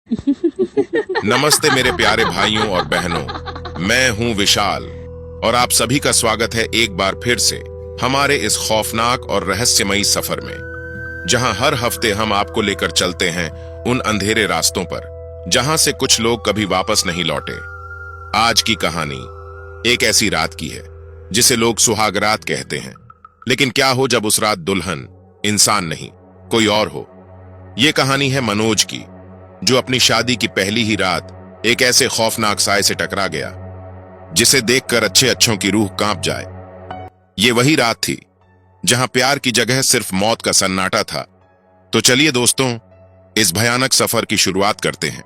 नमस्ते मेरे प्यारे भाइयों और बहनों, मैं हूं विशाल और आप सभी का स्वागत है एक बार फिर से हमारे इस खौफनाक और रहस्यमयी सफर में, जहां हर हफ्ते हम आपको लेकर चलते हैं उन अंधेरे रास्तों पर जहां से कुछ लोग कभी वापस नहीं लौटे। आज की कहानी एक ऐसी रात की है जिसे लोग सुहाग रात कहते हैं, लेकिन क्या हो जब उस रात दुल्हन इंसान नहीं कोई और हो। ये कहानी है मनोज की, जो अपनी शादी की पहली ही रात एक ऐसे खौफनाक साए से टकरा गया जिसे देखकर अच्छे अच्छों की रूह कांप जाए। ये वही रात थी जहां प्यार की जगह सिर्फ मौत का सन्नाटा था। तो चलिए दोस्तों, इस भयानक सफर की शुरुआत करते हैं।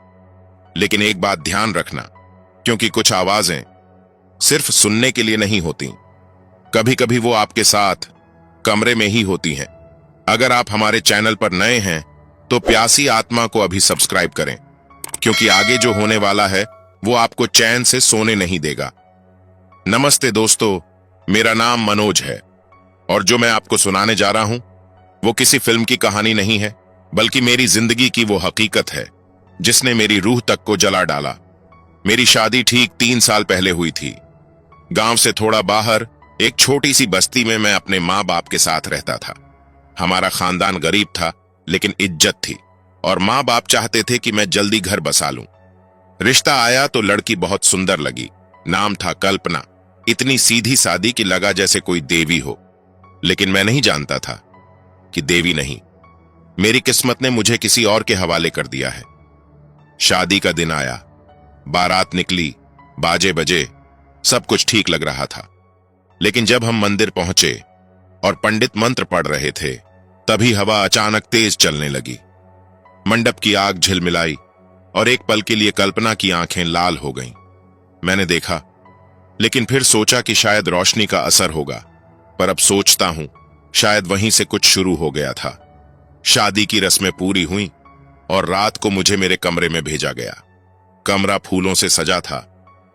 लेकिन एक बात ध्यान रखना, क्योंकि कुछ आवाजें सिर्फ सुनने के लिए नहीं होती, कभी कभी वो आपके साथ कमरे में ही होती हैं। अगर आप हमारे चैनल पर नए हैं तो प्यासी आत्मा को अभी सब्सक्राइब करें, क्योंकि आगे जो होने वाला है वो आपको चैन से सोने नहीं देगा। नमस्ते दोस्तों, मेरा नाम मनोज है और जो मैं आपको सुनाने जा रहा हूं वो किसी फिल्म की कहानी नहीं है, बल्कि मेरी जिंदगी की वो हकीकत है जिसने मेरी रूह तक को जला डाला। मेरी शादी ठीक 3 साल पहले हुई थी। गांव से थोड़ा बाहर एक छोटी सी बस्ती में मैं अपने माँ बाप के साथ रहता था। हमारा खानदान गरीब था, लेकिन इज्जत थी और माँ बाप चाहते थे कि मैं जल्दी घर बसा लूं। रिश्ता आया तो लड़की बहुत सुंदर लगी। नाम था कल्पना। इतनी सीधी सादी कि लगा जैसे कोई देवी हो, लेकिन मैं नहीं जानता था कि देवी नहीं, मेरी किस्मत ने मुझे किसी और के हवाले कर दिया है। शादी का दिन आया, बारात निकली, बाजे बजे, सब कुछ ठीक लग रहा था। लेकिन जब हम मंदिर पहुंचे और पंडित मंत्र पढ़ रहे थे, तभी हवा अचानक तेज चलने लगी। मंडप की आग झिलमिलाई और एक पल के लिए कल्पना की आंखें लाल हो गईं। मैंने देखा, लेकिन फिर सोचा कि शायद रोशनी का असर होगा, पर अब सोचता हूं शायद वहीं से कुछ शुरू हो गया था। शादी की रस्में पूरी हुई और रात को मुझे मेरे कमरे में भेजा गया। कमरा फूलों से सजा था,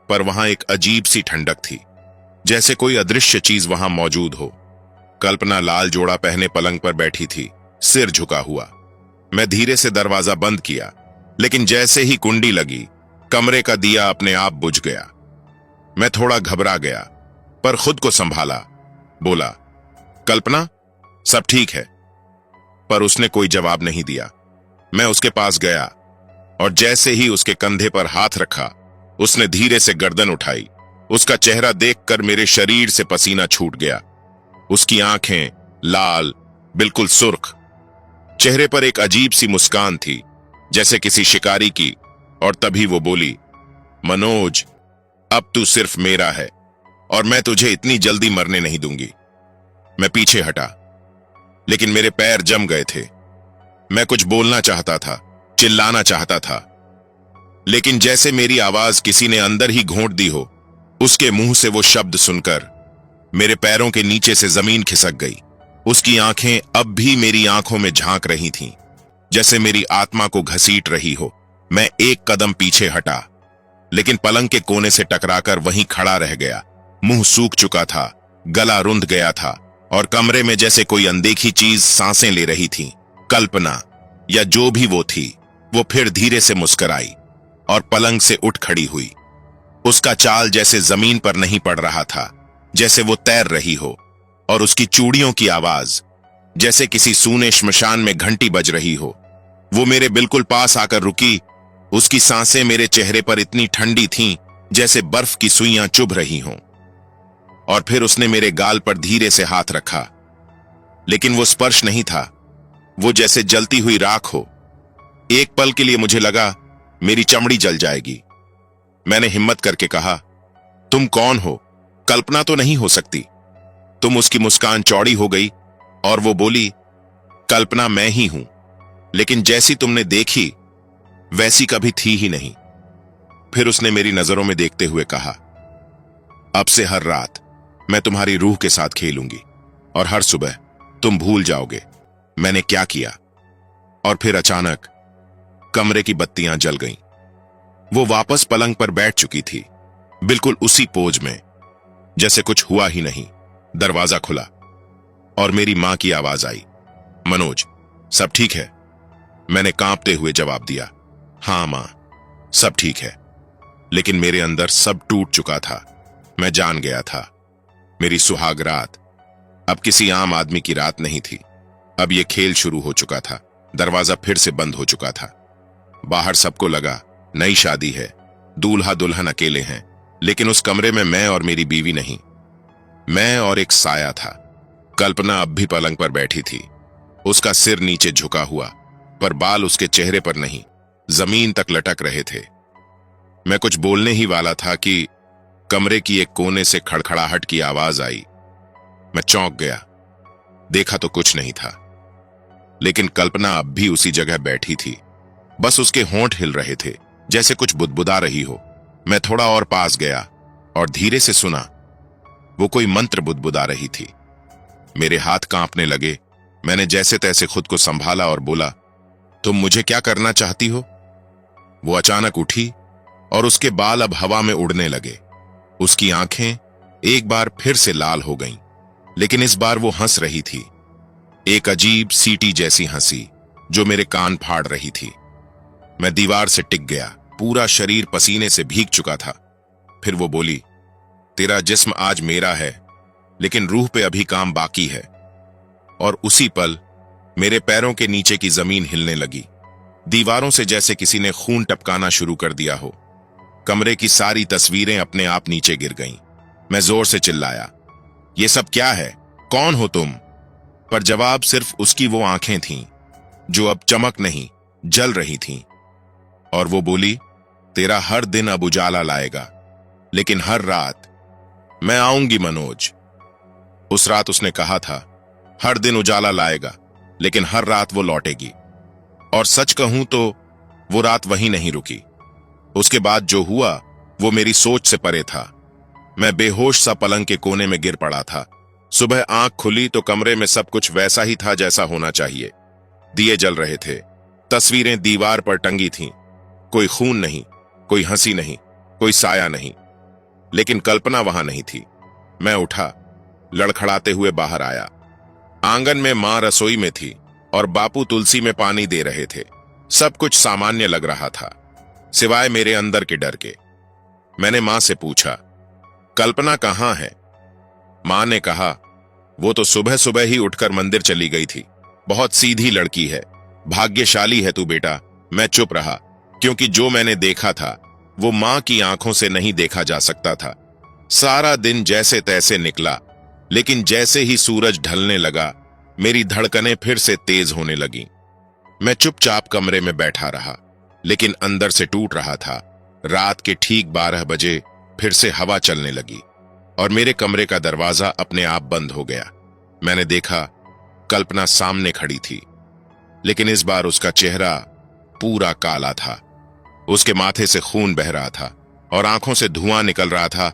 पर वहां एक अजीब सी ठंडक थी, जैसे कोई अदृश्य चीज वहां मौजूद हो। कल्पना लाल जोड़ा पहने पलंग पर बैठी थी, सिर झुका हुआ। मैं धीरे से दरवाजा बंद किया, लेकिन जैसे ही कुंडी लगी, कमरे का दिया अपने आप बुझ गया। मैं थोड़ा घबरा गया, पर खुद को संभाला। बोला, कल्पना, सब ठीक है? पर उसने कोई जवाब नहीं दिया। मैं उसके पास गया और जैसे ही उसके कंधे पर हाथ रखा, उसने धीरे से गर्दन उठाई। उसका चेहरा देखकर मेरे शरीर से पसीना छूट गया। उसकी आंखें लाल, बिल्कुल सुर्ख, चेहरे पर एक अजीब सी मुस्कान थी, जैसे किसी शिकारी की। और तभी वो बोली, मनोज, अब तू सिर्फ मेरा है और मैं तुझे इतनी जल्दी मरने नहीं दूंगी। मैं पीछे हटा, लेकिन मेरे पैर जम गए थे। मैं कुछ बोलना चाहता था, चिल्लाना चाहता था, लेकिन जैसे मेरी आवाज किसी ने अंदर ही घोंट दी हो, उसके मुंह से वो शब्द सुनकर मेरे पैरों के नीचे से जमीन खिसक गई। उसकी आंखें अब भी मेरी आंखों में झांक रही थीं, जैसे मेरी आत्मा को घसीट रही हो। मैं एक कदम पीछे हटा, लेकिन पलंग के कोने से टकराकर वहीं खड़ा रह गया। मुंह सूख चुका था, गला रुंध गया था और कमरे में जैसे कोई अनदेखी चीज सांसें ले रही थी। कल्पना, या जो भी वो थी, वो फिर धीरे से मुस्कुराई और पलंग से उठ खड़ी हुई। उसका चाल जैसे जमीन पर नहीं पड़ रहा था, जैसे वो तैर रही हो, और उसकी चूड़ियों की आवाज जैसे किसी सूने श्मशान में घंटी बज रही हो। वो मेरे बिल्कुल पास आकर रुकी। उसकी सांसें मेरे चेहरे पर इतनी ठंडी थीं, जैसे बर्फ की सुइयां चुभ रही हों। और फिर उसने मेरे गाल पर धीरे से हाथ रखा, लेकिन वो स्पर्श नहीं था, वो जैसे जलती हुई राख हो। एक पल के लिए मुझे लगा मेरी चमड़ी जल जाएगी। मैंने हिम्मत करके कहा, तुम कौन हो? कल्पना तो नहीं हो सकती तुम? उसकी मुस्कान चौड़ी हो गई और वो बोली, कल्पना मैं ही हूं, लेकिन जैसी तुमने देखी वैसी कभी थी ही नहीं। फिर उसने मेरी नजरों में देखते हुए कहा, अब से हर रात मैं तुम्हारी रूह के साथ खेलूंगी और हर सुबह तुम भूल जाओगे मैंने क्या किया। और फिर अचानक कमरे की बत्तियां जल गईं। वो वापस पलंग पर बैठ चुकी थी, बिल्कुल उसी पोज में जैसे कुछ हुआ ही नहीं। दरवाजा खुला और मेरी मां की आवाज आई, मनोज, सब ठीक है? मैंने कांपते हुए जवाब दिया, हाँ मां, सब ठीक है। लेकिन मेरे अंदर सब टूट चुका था। मैं जान गया था, मेरी सुहाग रात अब किसी आम आदमी की रात नहीं थी। अब यह खेल शुरू हो चुका था। दरवाजा फिर से बंद हो चुका था। बाहर सबको लगा नई शादी है, दूल्हा दुल्हन अकेले हैं, लेकिन उस कमरे में मैं और मेरी बीवी नहीं, मैं और एक साया था। कल्पना अब भी पलंग पर बैठी थी, उसका सिर नीचे झुका हुआ, पर बाल उसके चेहरे पर नहीं, जमीन तक लटक रहे थे। मैं कुछ बोलने ही वाला था कि कमरे की एक कोने से खड़खड़ाहट की आवाज आई। मैं चौंक गया। देखा तो कुछ नहीं था, लेकिन कल्पना अब भी उसी जगह बैठी थी। बस उसके होंठ हिल रहे थे, जैसे कुछ बुदबुदा रही हो। मैं थोड़ा और पास गया और धीरे से सुना, वो कोई मंत्र बुदबुदा रही थी। मेरे हाथ कांपने लगे। मैंने जैसे तैसे खुद को संभाला और बोला, तुम मुझे क्या करना चाहती हो? वो अचानक उठी और उसके बाल अब हवा में उड़ने लगे। उसकी आंखें एक बार फिर से लाल हो गईं, लेकिन इस बार वो हंस रही थी, एक अजीब सीटी जैसी हंसी जो मेरे कान फाड़ रही थी। मैं दीवार से टिक गया, पूरा शरीर पसीने से भीग चुका था। फिर वो बोली, तेरा जिस्म आज मेरा है, लेकिन रूह पे अभी काम बाकी है। और उसी पल मेरे पैरों के नीचे की जमीन हिलने लगी। दीवारों से जैसे किसी ने खून टपकाना शुरू कर दिया हो। कमरे की सारी तस्वीरें अपने आप नीचे गिर गईं। मैं जोर से चिल्लाया, ये सब क्या है? कौन हो तुम? पर जवाब सिर्फ उसकी वो आंखें थीं, जो अब चमक नहीं, जल रही थीं। और वो बोली, तेरा हर दिन अब उजाला लाएगा, लेकिन हर रात मैं आऊंगी मनोज। उस रात उसने कहा था, हर दिन उजाला लाएगा, लेकिन हर रात वो लौटेगी। और सच कहूं तो वो रात वहीं नहीं रुकी। उसके बाद जो हुआ वो मेरी सोच से परे था। मैं बेहोश सा पलंग के कोने में गिर पड़ा था। सुबह आंख खुली तो कमरे में सब कुछ वैसा ही था जैसा होना चाहिए। दिए जल रहे थे, तस्वीरें दीवार पर टंगी थीं। कोई खून नहीं, कोई हंसी नहीं, कोई साया नहीं, लेकिन कल्पना वहां नहीं थी। मैं उठा, लड़खड़ाते हुए बाहर आया। आंगन में मां रसोई में थी और बापू तुलसी में पानी दे रहे थे। सब कुछ सामान्य लग रहा था, सिवाय मेरे अंदर के डर के। मैंने मां से पूछा, कल्पना कहां है? मां ने कहा, वो तो सुबह सुबह ही उठकर मंदिर चली गई थी। बहुत सीधी लड़की है, भाग्यशाली है तू बेटा। मैं चुप रहा, क्योंकि जो मैंने देखा था वो मां की आंखों से नहीं देखा जा सकता था। सारा दिन जैसे तैसे निकला, लेकिन जैसे ही सूरज ढलने लगा, मेरी धड़कनें फिर से तेज होने लगीं। मैं चुपचाप कमरे में बैठा रहा, लेकिन अंदर से टूट रहा था। रात के ठीक 12 बजे फिर से हवा चलने लगी और मेरे कमरे का दरवाजा अपने आप बंद हो गया। मैंने देखा, कल्पना सामने खड़ी थी, लेकिन इस बार उसका चेहरा पूरा काला था। उसके माथे से खून बह रहा था और आंखों से धुआं निकल रहा था।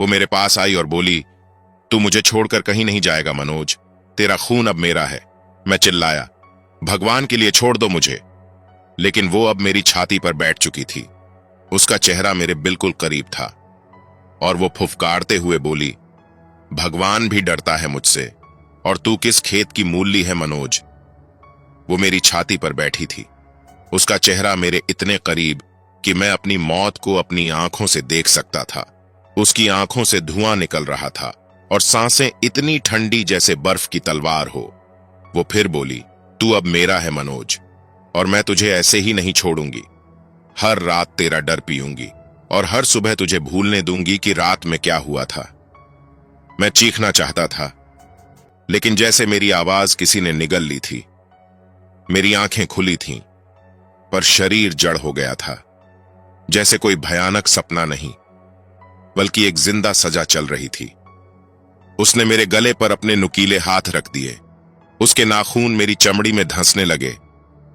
वो मेरे पास आई और बोली, तू मुझे छोड़कर कहीं नहीं जाएगा मनोज, तेरा खून अब मेरा है। मैं चिल्लाया, भगवान के लिए छोड़ दो मुझे। लेकिन वो अब मेरी छाती पर बैठ चुकी थी। उसका चेहरा मेरे बिल्कुल करीब था और वो फुफकारते हुए बोली, भगवान भी डरता है मुझसे, और तू किस खेत की मूली है मनोज। वो मेरी छाती पर बैठी थी, उसका चेहरा मेरे इतने करीब कि मैं अपनी मौत को अपनी आंखों से देख सकता था। उसकी आंखों से धुआं निकल रहा था और सांसें इतनी ठंडी जैसे बर्फ की तलवार हो। वो फिर बोली, तू अब मेरा है मनोज, और मैं तुझे ऐसे ही नहीं छोड़ूंगी। हर रात तेरा डर पीऊंगी और हर सुबह तुझे भूलने दूंगी कि रात में क्या हुआ था। मैं चीखना चाहता था, लेकिन जैसे मेरी आवाज किसी ने निगल ली थी। मेरी आंखें खुली थीं, पर शरीर जड़ हो गया था, जैसे कोई भयानक सपना नहीं, बल्कि एक जिंदा सजा चल रही थी। उसने मेरे गले पर अपने नुकीले हाथ रख दिए। उसके नाखून मेरी चमड़ी में धंसने लगे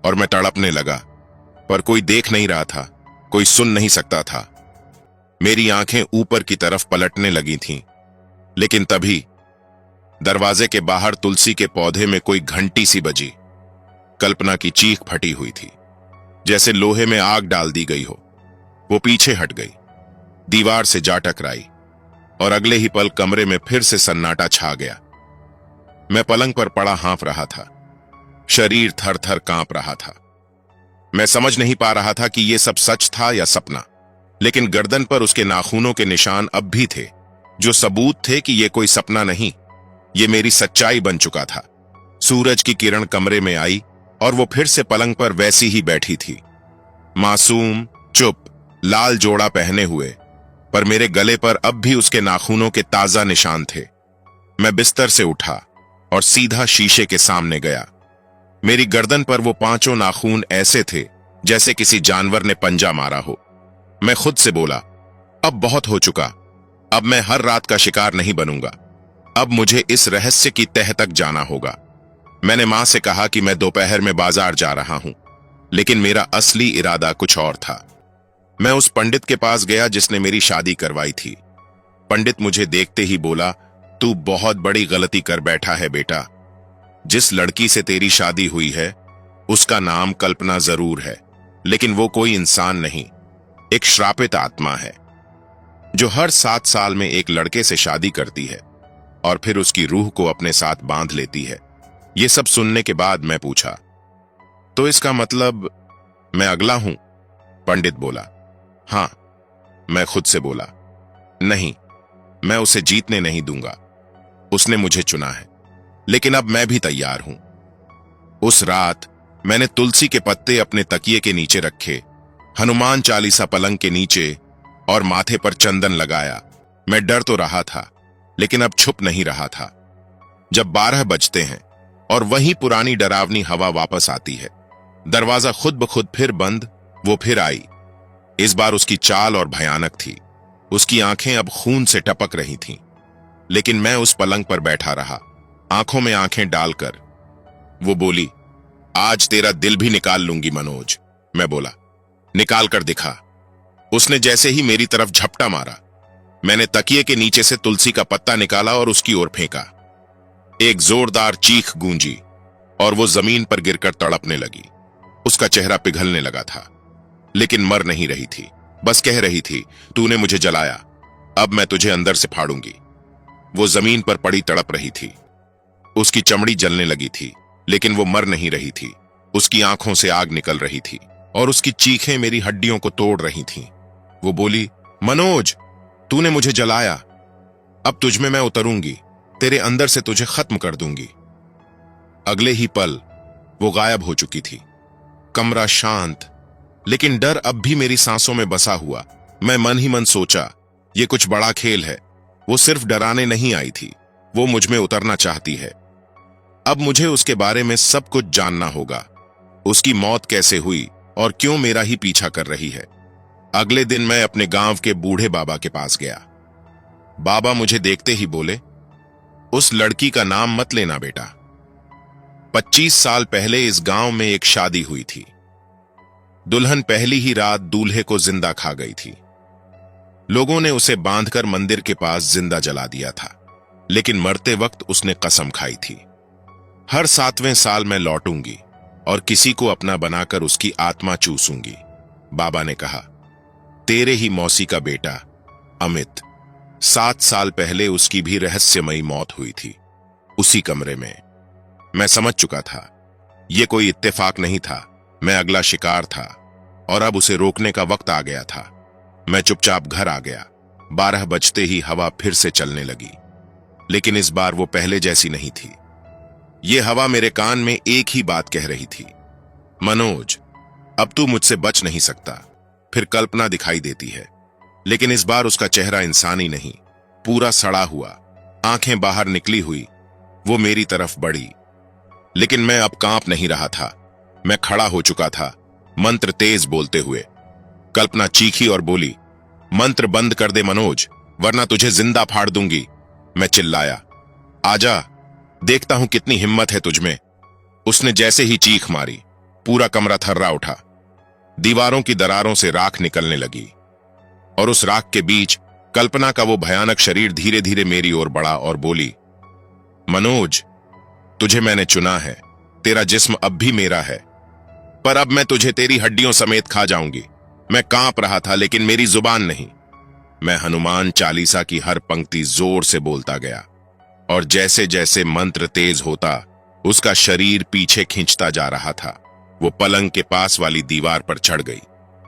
और मैं तड़पने लगा, पर कोई देख नहीं रहा था, कोई सुन नहीं सकता था। मेरी आंखें ऊपर की तरफ पलटने लगी थीं, लेकिन तभी दरवाजे के बाहर तुलसी के पौधे में कोई घंटी सी बजी। कल्पना की चीख फटी हुई थी, जैसे लोहे में आग डाल दी गई हो। वो पीछे हट गई, दीवार से जा टकराई और अगले ही पल कमरे में फिर से सन्नाटा छा गया। मैं पलंग पर पड़ा हाँफ रहा था, शरीर थर थर कांप रहा था। मैं समझ नहीं पा रहा था कि ये सब सच था या सपना, लेकिन गर्दन पर उसके नाखूनों के निशान अब भी थे, जो सबूत थे कि ये कोई सपना नहीं, ये मेरी सच्चाई बन चुका था। सूरज की किरण कमरे में आई और वो फिर से पलंग पर वैसी ही बैठी थी, मासूम, चुप, लाल जोड़ा पहने हुए, पर मेरे गले पर अब भी उसके नाखूनों के ताजा निशान थे। मैं बिस्तर से उठा और सीधा शीशे के सामने गया। मेरी गर्दन पर वो 5 नाखून ऐसे थे जैसे किसी जानवर ने पंजा मारा हो। मैं खुद से बोला, अब बहुत हो चुका, अब मैं हर रात का शिकार नहीं बनूंगा, अब मुझे इस रहस्य की तह तक जाना होगा। मैंने मां से कहा कि मैं दोपहर में बाजार जा रहा हूं, लेकिन मेरा असली इरादा कुछ और था। मैं उस पंडित के पास गया जिसने मेरी शादी करवाई थी। पंडित मुझे देखते ही बोला, तू बहुत बड़ी गलती कर बैठा है बेटा। जिस लड़की से तेरी शादी हुई है उसका नाम कल्पना जरूर है, लेकिन वो कोई इंसान नहीं, एक श्रापित आत्मा है जो हर 7 साल में एक लड़के से शादी करती है और फिर उसकी रूह को अपने साथ बांध लेती है। ये सब सुनने के बाद मैं पूछा, तो इसका मतलब मैं अगला हूं? पंडित बोला, हां। मैं खुद से बोला, नहीं, मैं उसे जीतने नहीं दूंगा, उसने मुझे चुना है, लेकिन अब मैं भी तैयार हूं। उस रात मैंने तुलसी के पत्ते अपने तकिए के नीचे रखे, हनुमान चालीसा पलंग के नीचे और माथे पर चंदन लगाया। मैं डर तो रहा था, लेकिन अब छुप नहीं रहा था। जब 12 बजते हैं और वही पुरानी डरावनी हवा वापस आती है, दरवाजा खुद ब खुद फिर बंद, वो फिर आई। इस बार उसकी चाल और भयानक थी। उसकी आंखें अब खून से टपक रही थीं, लेकिन मैं उस पलंग पर बैठा रहा, आंखों में आंखें डालकर। वो बोली, आज तेरा दिल भी निकाल लूंगी मनोज। मैं बोला, निकाल कर दिखा। उसने जैसे ही मेरी तरफ झपटा मारा, मैंने तकिए के नीचे से तुलसी का पत्ता निकाला और उसकी ओर फेंका। एक जोरदार चीख गूंजी और वो जमीन पर गिरकर तड़पने लगी। उसका चेहरा पिघलने लगा था, लेकिन मर नहीं रही थी, बस कह रही थी, तूने मुझे जलाया, अब मैं तुझे अंदर से फाड़ूंगी। वो जमीन पर पड़ी तड़प रही थी। उसकी चमड़ी जलने लगी थी, लेकिन वो मर नहीं रही थी। उसकी आंखों से आग निकल रही थी और उसकी चीखें मेरी हड्डियों को तोड़ रही थीं। वो बोली, मनोज, तूने मुझे जलाया, अब तुझ में मैं उतरूंगी, तेरे अंदर से तुझे खत्म कर दूंगी। अगले ही पल वो गायब हो चुकी थी। कमरा शांत, लेकिन डर अब भी मेरी सांसों में बसा हुआ। मैं मन ही मन सोचा, ये कुछ बड़ा खेल है। वो सिर्फ डराने नहीं आई थी, वो मुझ में उतरना चाहती है। अब मुझे उसके बारे में सब कुछ जानना होगा। उसकी मौत कैसे हुई और क्यों मेरा ही पीछा कर रही है। अगले दिन मैं अपने गांव के बूढ़े बाबा के पास गया। बाबा मुझे देखते ही बोले, उस लड़की का नाम मत लेना बेटा। 25 साल पहले इस गांव में एक शादी हुई थी। दुल्हन पहली ही रात दूल्हे को जिंदा खा गई थी। लोगों ने उसे बांधकर मंदिर के पास जिंदा जला दिया था, लेकिन मरते वक्त उसने कसम खाई थी, हर 7वें साल मैं लौटूंगी और किसी को अपना बनाकर उसकी आत्मा चूसूंगी। बाबा ने कहा, तेरे ही मौसी का बेटा अमित, 7 साल पहले उसकी भी रहस्यमयी मौत हुई थी, उसी कमरे में। मैं समझ चुका था, यह कोई इत्तेफाक नहीं था, मैं अगला शिकार था और अब उसे रोकने का वक्त आ गया था। मैं चुपचाप घर आ गया। 12 बजते ही हवा फिर से चलने लगी, लेकिन इस बार वो पहले जैसी नहीं थी। ये हवा मेरे कान में एक ही बात कह रही थी, मनोज, अब तू मुझसे बच नहीं सकता। फिर कल्पना दिखाई देती है, लेकिन इस बार उसका चेहरा इंसानी नहीं, पूरा सड़ा हुआ, आंखें बाहर निकली हुई। वो मेरी तरफ बढ़ी, लेकिन मैं अब कांप नहीं रहा था। मैं खड़ा हो चुका था, मंत्र तेज बोलते हुए। कल्पना चीखी और बोली, मंत्र बंद कर दे मनोज, वरना तुझे जिंदा फाड़ दूंगी। मैं चिल्लाया, आजा, देखता हूं कितनी हिम्मत है तुझमें। उसने जैसे ही चीख मारी, पूरा कमरा थर्रा उठा। दीवारों की दरारों से राख निकलने लगी और उस राख के बीच कल्पना का वो भयानक शरीर धीरे धीरे मेरी ओर बढ़ा और बोली, मनोज, तुझे मैंने चुना है, तेरा जिस्म अब भी मेरा है, पर अब मैं तुझे तेरी हड्डियों समेत खा जाऊंगी। मैं कांप रहा था, लेकिन मेरी जुबान नहीं। मैं हनुमान चालीसा की हर पंक्ति जोर से बोलता गया और जैसे जैसे मंत्र तेज होता, उसका शरीर पीछे खींचता जा रहा था। वो पलंग के पास वाली दीवार पर चढ़ गई।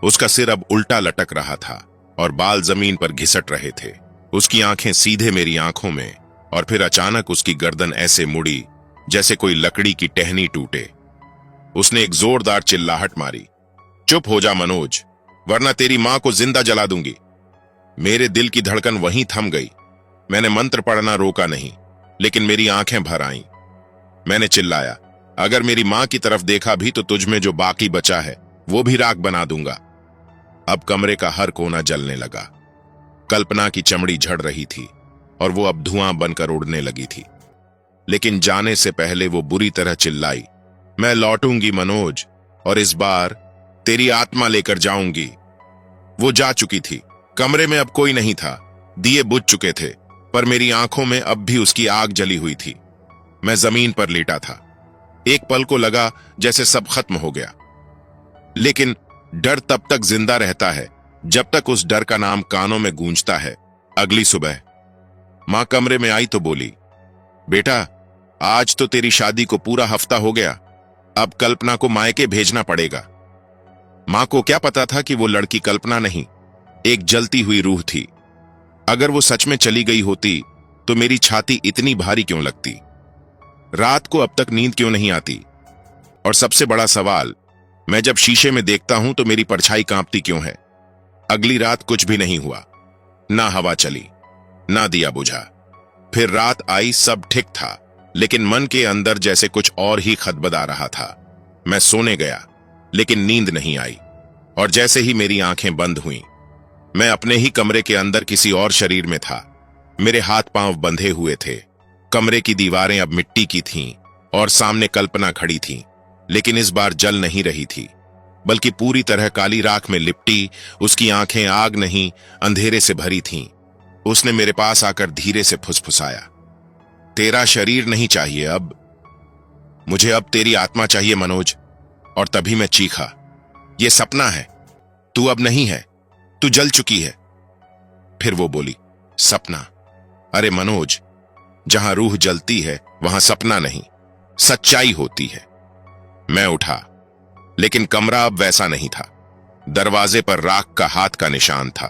उसका सिर अब उल्टा लटक रहा था और बाल जमीन पर घिसट रहे थे। उसकी आंखें सीधे मेरी आंखों में, और फिर अचानक उसकी गर्दन ऐसे मुड़ी जैसे कोई लकड़ी की टहनी टूटे। उसने एक जोरदार चिल्लाहट मारी, चुप हो जा मनोज, वरना तेरी मां को जिंदा जला दूंगी। मेरे दिल की धड़कन वहीं थम गई। मैंने मंत्र पढ़ना रोका नहीं, लेकिन मेरी आंखें भर आईं। मैंने चिल्लाया, अगर मेरी मां की तरफ देखा भी तो तुझ में जो बाकी बचा है वो भी राख बना दूंगा। अब कमरे का हर कोना जलने लगा। कल्पना की चमड़ी झड़ रही थी और वो अब धुआं बनकर उड़ने लगी थी। लेकिन जाने से पहले वो बुरी तरह चिल्लाई, मैं लौटूंगी मनोज, और इस बार तेरी आत्मा लेकर जाऊंगी। वो जा चुकी थी। कमरे में अब कोई नहीं था। दिए बुझ चुके थे, पर मेरी आंखों में अब भी उसकी आग जली हुई थी। मैं जमीन पर लेटा था। एक पल को लगा जैसे सब खत्म हो गया, लेकिन डर तब तक जिंदा रहता है जब तक उस डर का नाम कानों में गूंजता है। अगली सुबह मां कमरे में आई तो बोली, बेटा, आज तो तेरी शादी को पूरा हफ्ता हो गया, अब कल्पना को मायके भेजना पड़ेगा। मां को क्या पता था कि वो लड़की कल्पना नहीं, एक जलती हुई रूह थी। अगर वो सच में चली गई होती तो मेरी छाती इतनी भारी क्यों लगती? रात को अब तक नींद क्यों नहीं आती? और सबसे बड़ा सवाल, मैं जब शीशे में देखता हूं तो मेरी परछाई कांपती क्यों है? अगली रात कुछ भी नहीं हुआ। ना हवा चली, ना दिया बुझा। फिर रात आई, सब ठीक था, लेकिन मन के अंदर जैसे कुछ और ही खदबदा रहा था। मैं सोने गया, लेकिन नींद नहीं आई, और जैसे ही मेरी आंखें बंद हुईं, मैं अपने ही कमरे के अंदर किसी और शरीर में था। मेरे हाथ पांव बंधे हुए थे। कमरे की दीवारें अब मिट्टी की थीं और सामने कल्पना खड़ी थी, लेकिन इस बार जल नहीं रही थी, बल्कि पूरी तरह काली राख में लिपटी। उसकी आंखें आग नहीं, अंधेरे से भरी थीं। उसने मेरे पास आकर धीरे से फुसफुसाया, तेरा शरीर नहीं चाहिए अब, मुझे अब तेरी आत्मा चाहिए मनोज। और तभी मैं चीखा, ये सपना है, तू अब नहीं है, तू जल चुकी है। फिर वो बोली, सपना? अरे मनोज, जहां रूह जलती है वहां सपना नहीं, सच्चाई होती है। मैं उठा, लेकिन कमरा अब वैसा नहीं था। दरवाजे पर राख का हाथ का निशान था,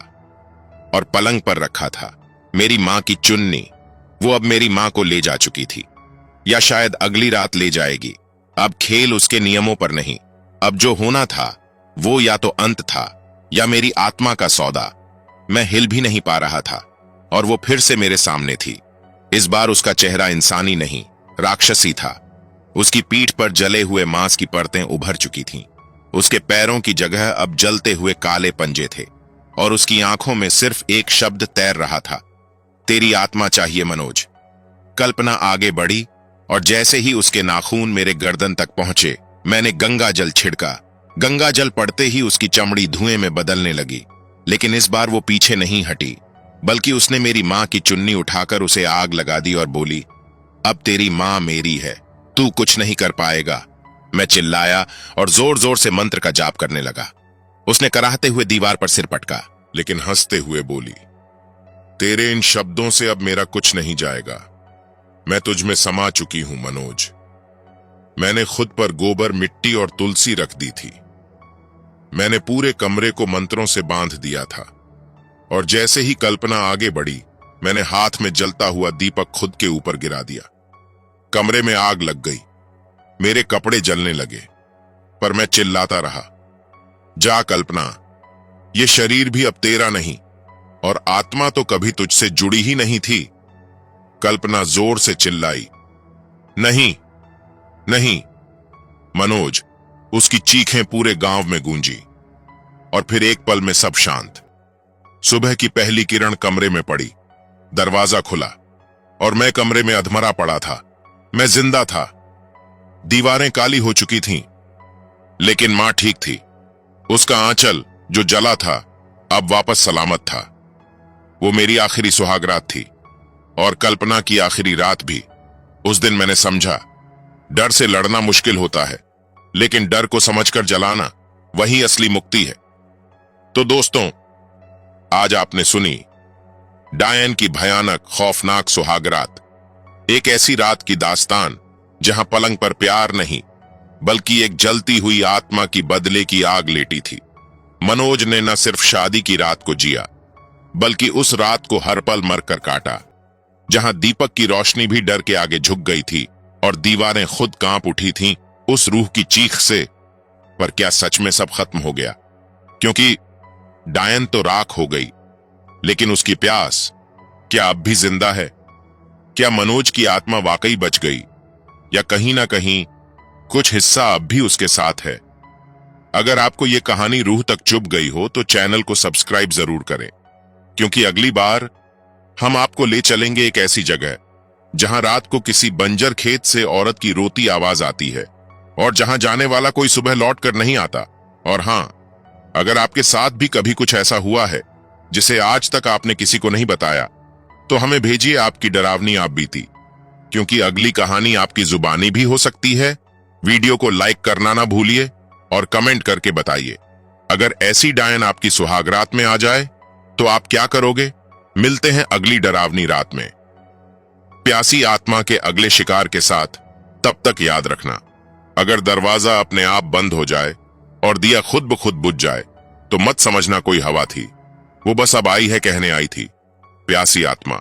और पलंग पर रखा था मेरी मां की चुन्नी। वो अब मेरी मां को ले जा चुकी थी, या शायद अगली रात ले जाएगी। अब खेल उसके नियमों पर नहीं। अब जो होना था वो या तो अंत था या मेरी आत्मा का सौदा। मैं हिल भी नहीं पा रहा था, और वो फिर से मेरे सामने थी। इस बार उसका चेहरा इंसानी नहीं, राक्षसी था। उसकी पीठ पर जले हुए मांस की परतें उभर चुकी थीं। उसके पैरों की जगह अब जलते हुए काले पंजे थे, और उसकी आंखों में सिर्फ एक शब्द तैर रहा था, तेरी आत्मा चाहिए मनोज। कल्पना आगे बढ़ी, और जैसे ही उसके नाखून मेरे गर्दन तक पहुंचे, मैंने गंगा जल छिड़का। गंगा जल पड़ते ही उसकी चमड़ी धुएं में बदलने लगी, लेकिन इस बार वो पीछे नहीं हटी, बल्कि उसने मेरी मां की चुन्नी उठाकर उसे आग लगा दी और बोली, अब तेरी मां मेरी है, तू कुछ नहीं कर पाएगा। मैं चिल्लाया और जोर जोर से मंत्र का जाप करने लगा। उसने कराहते हुए दीवार पर सिर पटका, लेकिन हंसते हुए बोली, तेरे इन शब्दों से अब मेरा कुछ नहीं जाएगा। मैं तुझ में समा चुकी हूं मनोज। मैंने खुद पर गोबर, मिट्टी और तुलसी रख दी थी। मैंने पूरे कमरे को मंत्रों से बांध दिया था, और जैसे ही कल्पना आगे बढ़ी, मैंने हाथ में जलता हुआ दीपक खुद के ऊपर गिरा दिया। कमरे में आग लग गई, मेरे कपड़े जलने लगे, पर मैं चिल्लाता रहा, जा कल्पना, ये शरीर भी अब तेरा नहीं, और आत्मा तो कभी तुझसे जुड़ी ही नहीं थी। कल्पना जोर से चिल्लाई, नहीं नहीं। मनोज, उसकी चीखें पूरे गांव में गूंजी, और फिर एक पल में सब शांत। सुबह की पहली किरण कमरे में पड़ी, दरवाजा खुला, और मैं कमरे में अधमरा पड़ा था। मैं जिंदा था। दीवारें काली हो चुकी थीं, लेकिन मां ठीक थी। उसका आंचल जो जला था अब वापस सलामत था। वो मेरी आखिरी सुहागरात थी, और कल्पना की आखिरी रात भी। उस दिन मैंने समझा, डर से लड़ना मुश्किल होता है, लेकिन डर को समझकर जलाना वही असली मुक्ति है। तो दोस्तों, आज आपने सुनी डायन की भयानक खौफनाक सुहागरात, एक ऐसी रात की दास्तान जहां पलंग पर प्यार नहीं, बल्कि एक जलती हुई आत्मा की बदले की आग लेटी थी। मनोज ने न सिर्फ शादी की रात को जिया, बल्कि उस रात को हर पल मरकर काटा, जहां दीपक की रोशनी भी डर के आगे झुक गई थी और दीवारें खुद कांप उठी थीं उस रूह की चीख से। पर क्या सच में सब खत्म हो गया? क्योंकि डायन तो राख हो गई, लेकिन उसकी प्यास क्या अब भी जिंदा है? क्या मनोज की आत्मा वाकई बच गई, या कहीं ना कहीं कुछ हिस्सा अब भी उसके साथ है? अगर आपको यह कहानी रूह तक चुभ गई हो तो चैनल को सब्सक्राइब जरूर करें, क्योंकि अगली बार हम आपको ले चलेंगे एक ऐसी जगह जहां रात को किसी बंजर खेत से औरत की रोती आवाज आती है, और जहां जाने वाला कोई सुबह लौट कर नहीं आता। और हां, अगर आपके साथ भी कभी कुछ ऐसा हुआ है जिसे आज तक आपने किसी को नहीं बताया, तो हमें भेजिए आपकी डरावनी आप बीती, क्योंकि अगली कहानी आपकी जुबानी भी हो सकती है। वीडियो को लाइक करना ना भूलिए और कमेंट करके बताइए, अगर ऐसी डायन आपकी सुहागरात में आ जाए तो आप क्या करोगे? मिलते हैं अगली डरावनी रात में प्यासी आत्मा के अगले शिकार के साथ। तब तक याद रखना, अगर दरवाजा अपने आप बंद हो जाए और दिया खुद ब खुद बुझ जाए तो मत समझना कोई हवा थी, वो बस अब आई है कहने आई थी। प्यासी आत्मा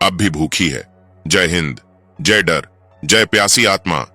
अब भी भूखी है। जय हिंद, जय डर, जय प्यासी आत्मा।